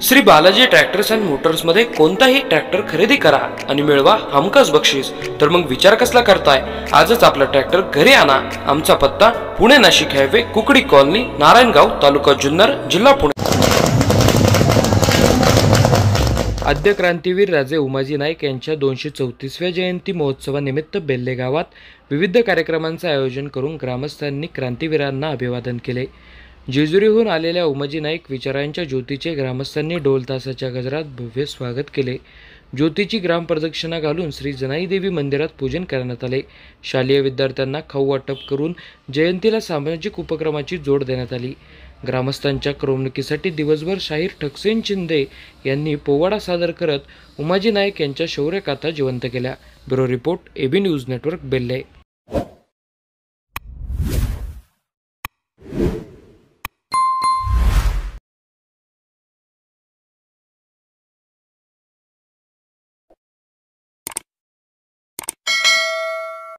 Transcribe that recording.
Shri Balaji tractors and मोटर्समध्ये कोणताही tractor खरेदी करा आणि मिळवा हमखास बक्षीस। तर मग विचार कसला करताय, आजच आपला ट्रॅक्टर घरी आणा। आमचा पत्ता पुणे नाशिक हायवे, कुकडी कॉलनी, नारायणगाव, तालुका जुन्नर, जिल्हा पुणे। आद्य क्रांतीवीर राजे उमाजी नाईक यांच्या 234व्या जयंती महोत्सवानिमित्त बेल्ले गावात विविध कार्यक्रमांचे आयोजन करून ग्रामस्थांनी क्रांतीवीरांना अभिवादन केले। जेजुरीहून आलेल्या उमाजी नाईक विचारांच्या ज्योतीचे ग्रामस्थांनी ढोल तासाच्या गजरात भव्य स्वागत केले। ज्योतीची ग्रामप्रदक्षिणा घालून श्री जनाई देवी मंदिरात पूजन करण्यात आले। शालेय विद्यार्थ्यांना खाऊ वाटप करून जयंतीला सामाजिक उपक्रमाची जोड देण्यात आली। ग्रामस्थांच्या करमणुकीसाठी दिवसभर शाहीर ठकसेन शिंदे यांनी पोवाडा सादर करत उमाजी नाईक यांच्या शौर्यगाथा जिवंत केल्या। Bureau report, AB news network, बेल्ले।